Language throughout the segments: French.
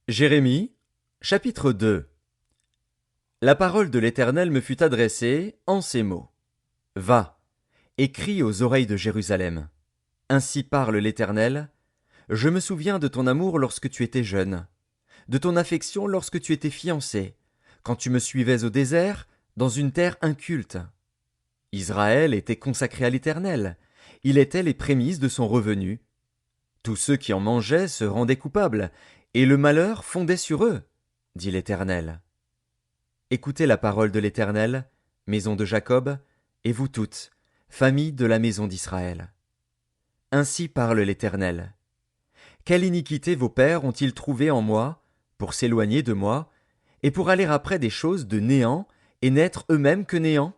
Jérémie, chapitre 2. La parole de l'Éternel me fut adressée en ces mots. Va, et crie aux oreilles de Jérusalem. Ainsi parle l'Éternel. Je me souviens de ton amour lorsque tu étais jeune, de ton affection lorsque tu étais fiancé, quand tu me suivais au désert, dans une terre inculte. Israël était consacré à l'Éternel. Il était les prémices de son revenu. Tous ceux qui en mangeaient se rendaient coupables, et le malheur fondait sur eux, dit l'Éternel. Écoutez la parole de l'Éternel, maison de Jacob, et vous toutes, famille de la maison d'Israël. Ainsi parle l'Éternel. Quelle iniquité vos pères ont-ils trouvée en moi, pour s'éloigner de moi, et pour aller après des choses de néant, et n'être eux-mêmes que néant?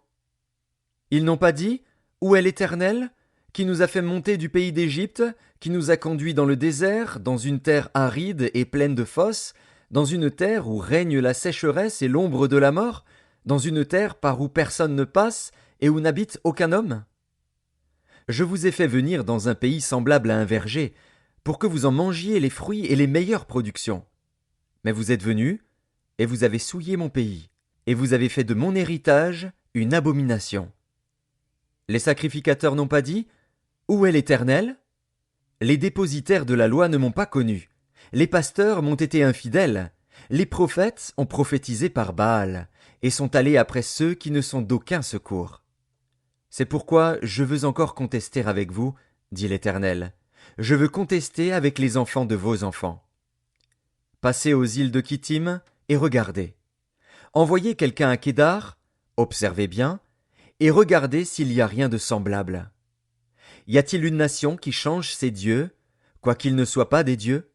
Ils n'ont pas dit, où est l'Éternel, qui nous a fait monter du pays d'Égypte, qui nous a conduits dans le désert, dans une terre aride et pleine de fosses, dans une terre où règne la sécheresse et l'ombre de la mort, dans une terre par où personne ne passe et où n'habite aucun homme? Je vous ai fait venir dans un pays semblable à un verger, pour que vous en mangiez les fruits et les meilleures productions. Mais vous êtes venus, et vous avez souillé mon pays, et vous avez fait de mon héritage une abomination. Les sacrificateurs n'ont pas dit, où est l'Éternel? Les dépositaires de la loi ne m'ont pas connu. Les pasteurs m'ont été infidèles. Les prophètes ont prophétisé par Baal, et sont allés après ceux qui ne sont d'aucun secours. C'est pourquoi je veux encore contester avec vous, dit l'Éternel. Je veux contester avec les enfants de vos enfants. Passez aux îles de Kittim et regardez. Envoyez quelqu'un à Kédar, observez bien, et regardez s'il y a rien de semblable. Y a-t-il une nation qui change ses dieux, quoiqu'ils ne soient pas des dieux?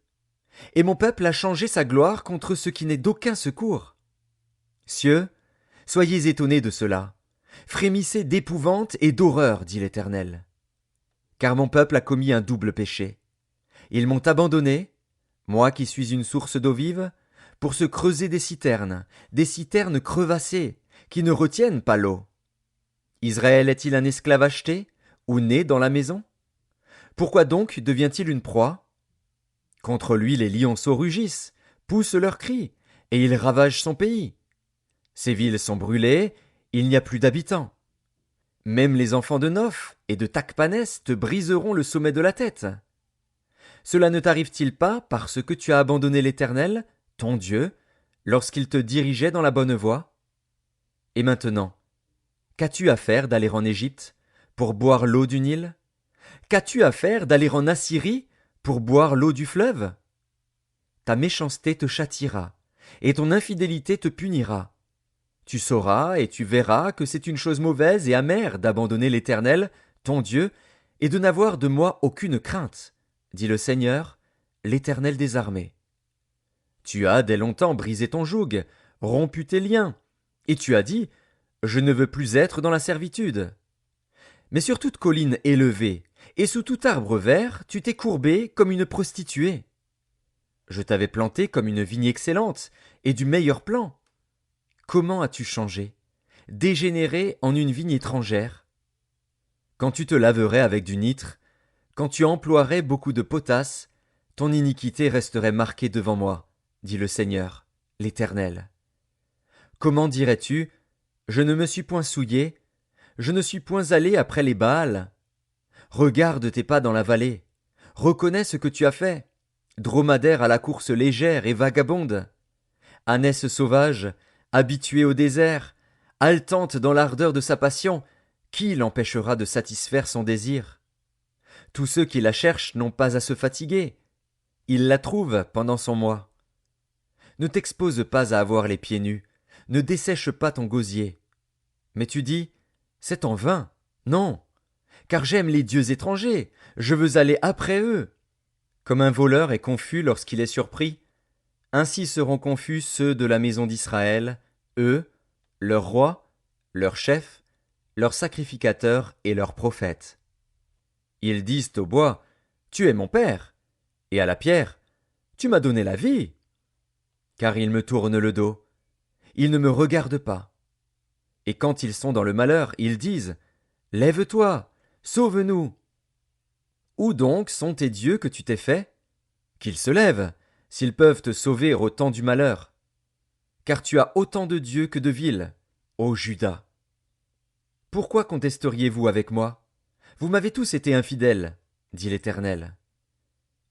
Et mon peuple a changé sa gloire contre ce qui n'est d'aucun secours. Cieux, soyez étonnés de cela. Frémissez d'épouvante et d'horreur, dit l'Éternel. Car mon peuple a commis un double péché. Ils m'ont abandonné, moi qui suis une source d'eau vive, pour se creuser des citernes crevassées, qui ne retiennent pas l'eau. Israël est-il un esclave acheté, ou né dans la maison? Pourquoi donc devient-il une proie? Contre lui les lionceaux rugissent, poussent leurs cris, et ils ravagent son pays. Ses villes sont brûlées, il n'y a plus d'habitants. Même les enfants de Noph et de Tachpanès te briseront le sommet de la tête. Cela ne t'arrive-t-il pas parce que tu as abandonné l'Éternel, ton Dieu, lorsqu'il te dirigeait dans la bonne voie? Et maintenant, qu'as-tu à faire d'aller en Égypte, pour boire l'eau du Nil? Qu'as-tu à faire d'aller en Assyrie, pour boire l'eau du fleuve? Ta méchanceté te châtiera, et ton infidélité te punira. Tu sauras et tu verras que c'est une chose mauvaise et amère d'abandonner l'Éternel, ton Dieu, et de n'avoir de moi aucune crainte, dit le Seigneur, l'Éternel des armées. Tu as dès longtemps brisé ton joug, rompu tes liens, et tu as dit, je ne veux plus être dans la servitude. Mais sur toute colline élevée, et sous tout arbre vert, tu t'es courbé comme une prostituée. Je t'avais planté comme une vigne excellente, et du meilleur plan. Comment as-tu changé, dégénéré en une vigne étrangère? Quand tu te laverais avec du nitre, quand tu emploierais beaucoup de potasse, ton iniquité resterait marquée devant moi, dit le Seigneur, l'Éternel. Comment dirais-tu, je ne me suis point souillé, je ne suis point allé après les Baals? Regarde tes pas dans la vallée, reconnais ce que tu as fait, dromadaire à la course légère et vagabonde, ânesse sauvage, habituée au désert, haletante dans l'ardeur de sa passion, qui l'empêchera de satisfaire son désir? Tous ceux qui la cherchent n'ont pas à se fatiguer, ils la trouvent pendant son mois. Ne t'expose pas à avoir les pieds nus, ne dessèche pas ton gosier. Mais tu dis, c'est en vain, non, car j'aime les dieux étrangers, je veux aller après eux. Comme un voleur est confus lorsqu'il est surpris, ainsi seront confus ceux de la maison d'Israël, eux, leur roi, leur chef, leurs sacrificateurs et leurs prophètes. Ils disent au bois, tu es mon père, et à la pierre, tu m'as donné la vie. Car ils me tournent le dos, ils ne me regardent pas. Et quand ils sont dans le malheur, ils disent, lève-toi, sauve-nous. Où donc sont tes dieux que tu t'es faits? Qu'ils se lèvent, s'ils peuvent te sauver au temps du malheur. Car tu as autant de dieux que de villes, ô Juda. Pourquoi contesteriez-vous avec moi? Vous m'avez tous été infidèles, dit l'Éternel.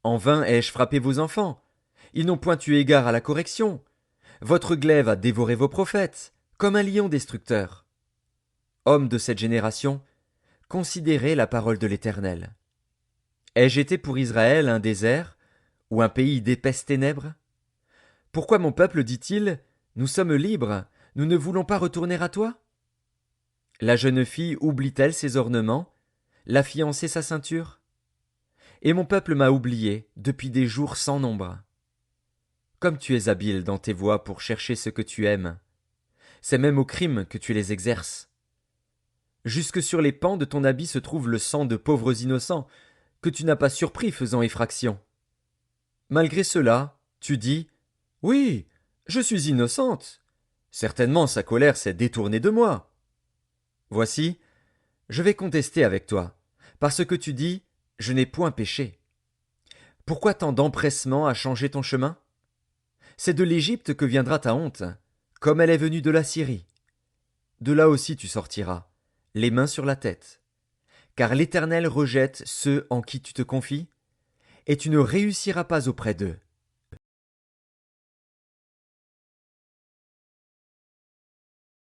En vain ai-je frappé vos enfants. Ils n'ont point eu égard à la correction. Votre glaive a dévoré vos prophètes, comme un lion destructeur. Hommes de cette génération, considérez la parole de l'Éternel. Ai-je été pour Israël un désert, ou un pays d'épaisses ténèbres? Pourquoi mon peuple dit-il, nous sommes libres, nous ne voulons pas retourner à toi? La jeune fille oublie-t-elle ses ornements, la fiancée sa ceinture? Et mon peuple m'a oublié depuis des jours sans nombre. Comme tu es habile dans tes voies pour chercher ce que tu aimes, c'est même au crime que tu les exerces. Jusque sur les pans de ton habit se trouve le sang de pauvres innocents, que tu n'as pas surpris faisant effraction. Malgré cela, tu dis, oui, je suis innocente. Certainement sa colère s'est détournée de moi. Voici, je vais contester avec toi, parce que tu dis, je n'ai point péché. Pourquoi tant d'empressement à changer ton chemin? C'est de l'Égypte que viendra ta honte, comme elle est venue de la Syrie. De là aussi tu sortiras, les mains sur la tête. Car l'Éternel rejette ceux en qui tu te confies, et tu ne réussiras pas auprès d'eux.